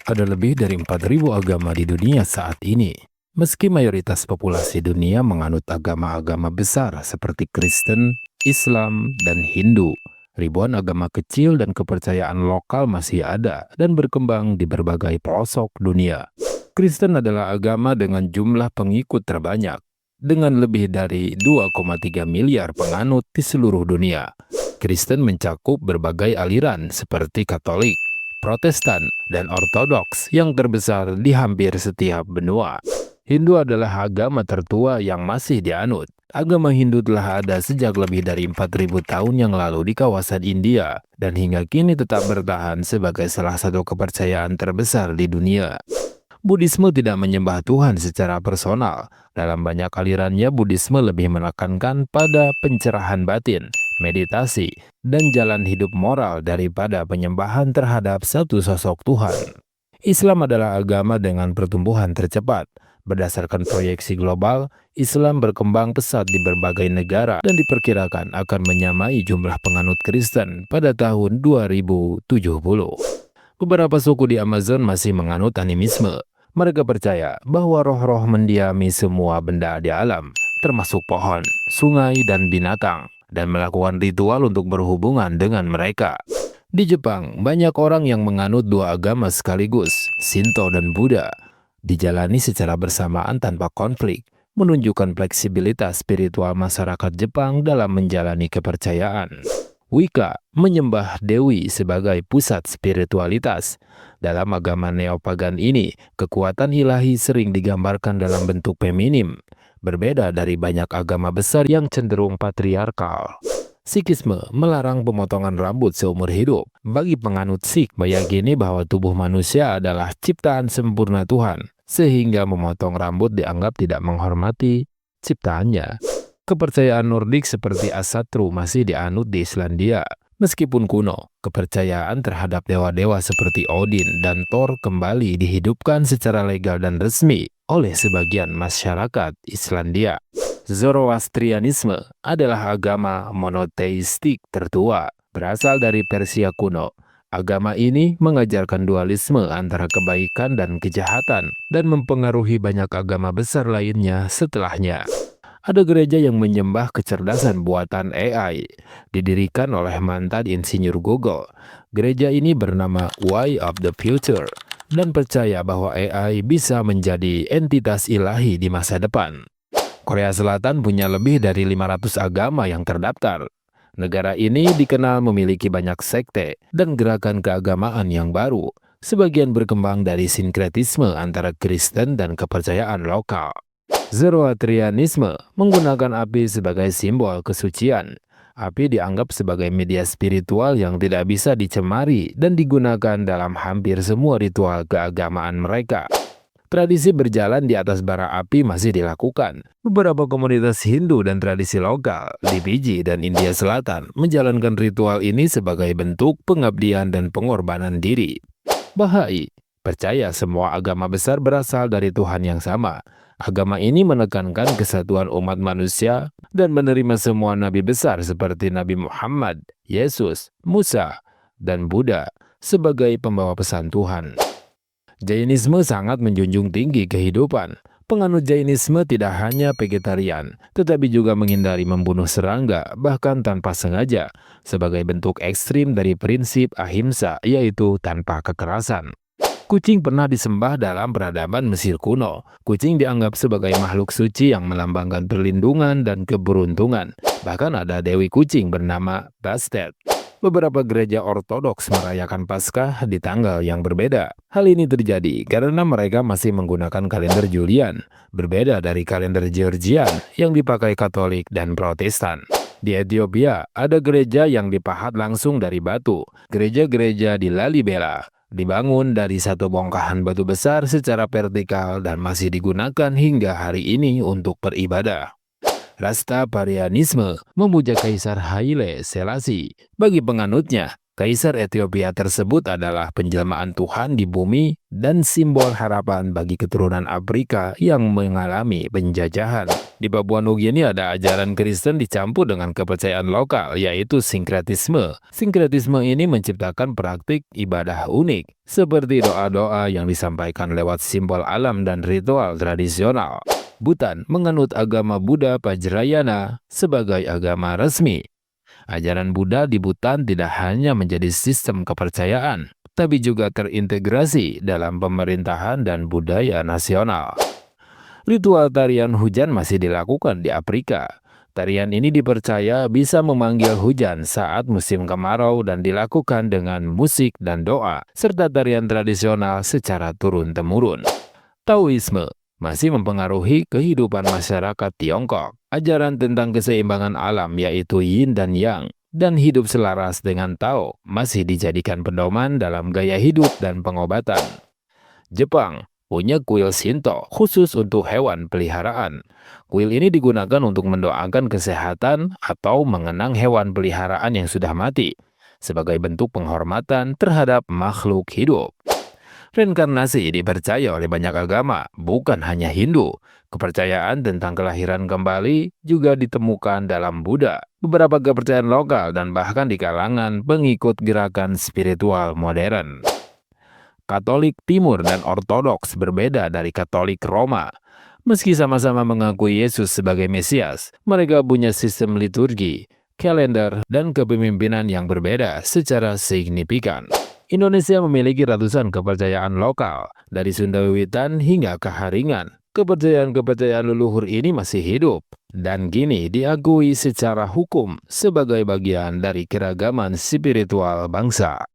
Ada lebih dari 4.000 agama di dunia saat ini. Meski mayoritas populasi dunia menganut agama-agama besar seperti Kristen, Islam, dan Hindu, ribuan agama kecil dan kepercayaan lokal masih ada dan berkembang di berbagai pelosok dunia. Kristen adalah agama dengan jumlah pengikut terbanyak, dengan lebih dari 2,3 miliar penganut di seluruh dunia. Kristen mencakup berbagai aliran seperti Katolik, Protestan, dan Ortodoks yang terbesar di hampir setiap benua. Hindu adalah agama tertua yang masih dianut. Agama Hindu telah ada sejak lebih dari 4.000 tahun yang lalu di kawasan India dan hingga kini tetap bertahan sebagai salah satu kepercayaan terbesar di dunia. Buddhisme tidak menyembah Tuhan secara personal. Dalam banyak alirannya, Buddhisme lebih menekankan pada pencerahan batin, meditasi, dan jalan hidup moral daripada penyembahan terhadap satu sosok Tuhan. Islam adalah agama dengan pertumbuhan tercepat. Berdasarkan proyeksi global, Islam berkembang pesat di berbagai negara dan diperkirakan akan menyamai jumlah penganut Kristen pada tahun 2070. Beberapa suku di Amazon masih menganut animisme. Mereka percaya bahwa roh-roh mendiami semua benda di alam, termasuk pohon, sungai, dan binatang, dan melakukan ritual untuk berhubungan dengan mereka. Di Jepang, banyak orang yang menganut dua agama sekaligus, Shinto dan Buddha, dijalani secara bersamaan tanpa konflik, menunjukkan fleksibilitas spiritual masyarakat Jepang dalam menjalani kepercayaan. Wicca menyembah Dewi sebagai pusat spiritualitas. Dalam agama neopagan ini, kekuatan ilahi sering digambarkan dalam bentuk feminim, berbeda dari banyak agama besar yang cenderung patriarkal. Sikhisme melarang pemotongan rambut seumur hidup. Bagi penganut Sikh, meyakini bahwa tubuh manusia adalah ciptaan sempurna Tuhan, sehingga memotong rambut dianggap tidak menghormati ciptaannya. Kepercayaan Nordik seperti Asatru masih dianut di Islandia. Meskipun kuno, kepercayaan terhadap dewa-dewa seperti Odin dan Thor kembali dihidupkan secara legal dan resmi oleh sebagian masyarakat Islandia. Zoroastrianisme adalah agama monoteistik tertua, berasal dari Persia kuno. Agama ini mengajarkan dualisme antara kebaikan dan kejahatan dan mempengaruhi banyak agama besar lainnya setelahnya. Ada gereja yang menyembah kecerdasan buatan AI, didirikan oleh mantan insinyur Google. Gereja ini bernama Way of the Future dan percaya bahwa AI bisa menjadi entitas ilahi di masa depan. Korea Selatan punya lebih dari 500 agama yang terdaftar. Negara ini dikenal memiliki banyak sekte dan gerakan keagamaan yang baru, sebagian berkembang dari sinkretisme antara Kristen dan kepercayaan lokal. Zoroastrianisme menggunakan api sebagai simbol kesucian. Api dianggap sebagai media spiritual yang tidak bisa dicemari dan digunakan dalam hampir semua ritual keagamaan mereka. Tradisi berjalan di atas bara api masih dilakukan. Beberapa komunitas Hindu dan tradisi lokal di Fiji dan India Selatan menjalankan ritual ini sebagai bentuk pengabdian dan pengorbanan diri. Bahai percaya semua agama besar berasal dari Tuhan yang sama. Agama ini menekankan kesatuan umat manusia dan menerima semua nabi besar seperti Nabi Muhammad, Yesus, Musa, dan Buddha sebagai pembawa pesan Tuhan. Jainisme sangat menjunjung tinggi kehidupan. Penganut Jainisme tidak hanya vegetarian, tetapi juga menghindari membunuh serangga, bahkan tanpa sengaja, sebagai bentuk ekstrim dari prinsip ahimsa, yaitu tanpa kekerasan. Kucing pernah disembah dalam peradaban Mesir kuno. Kucing dianggap sebagai makhluk suci yang melambangkan perlindungan dan keberuntungan. Bahkan ada dewi kucing bernama Bastet. Beberapa gereja Ortodoks merayakan Paskah di tanggal yang berbeda. Hal ini terjadi karena mereka masih menggunakan kalender Julian, berbeda dari kalender Georgian yang dipakai Katolik dan Protestan. Di Ethiopia, ada gereja yang dipahat langsung dari batu. Gereja-gereja di Lalibela dibangun dari satu bongkahan batu besar secara vertikal dan masih digunakan hingga hari ini untuk beribadah. Rastafarianisme memuja Kaisar Haile Selassie. Bagi penganutnya, Kaisar Ethiopia tersebut adalah penjelmaan Tuhan di bumi dan simbol harapan bagi keturunan Afrika yang mengalami penjajahan. Di Papua Nugini ada ajaran Kristen dicampur dengan kepercayaan lokal, yaitu sinkretisme. Sinkretisme ini menciptakan praktik ibadah unik, seperti doa-doa yang disampaikan lewat simbol alam dan ritual tradisional. Bhutan menganut agama Buddha Vajrayana sebagai agama resmi. Ajaran Buddha di Bhutan tidak hanya menjadi sistem kepercayaan, tapi juga terintegrasi dalam pemerintahan dan budaya nasional. Ritual tarian hujan masih dilakukan di Afrika. Tarian ini dipercaya bisa memanggil hujan saat musim kemarau dan dilakukan dengan musik dan doa, serta tarian tradisional secara turun-temurun. Taoisme masih mempengaruhi kehidupan masyarakat Tiongkok. Ajaran tentang keseimbangan alam yaitu yin dan yang, dan hidup selaras dengan Tao masih dijadikan pedoman dalam gaya hidup dan pengobatan. Jepang punya kuil Shinto khusus untuk hewan peliharaan. Kuil ini digunakan untuk mendoakan kesehatan atau mengenang hewan peliharaan yang sudah mati, sebagai bentuk penghormatan terhadap makhluk hidup. Reinkarnasi dipercaya oleh banyak agama, bukan hanya Hindu. Kepercayaan tentang kelahiran kembali juga ditemukan dalam Buddha, beberapa kepercayaan lokal, dan bahkan di kalangan pengikut gerakan spiritual modern. Katolik Timur dan Ortodoks berbeda dari Katolik Roma. Meski sama-sama mengakui Yesus sebagai Mesias, mereka punya sistem liturgi, kalender, dan kepemimpinan yang berbeda secara signifikan. Indonesia memiliki ratusan kepercayaan lokal, dari Sunda Wiwitan hingga Kaharingan. Kepercayaan-kepercayaan leluhur ini masih hidup, dan kini diakui secara hukum sebagai bagian dari keragaman spiritual bangsa.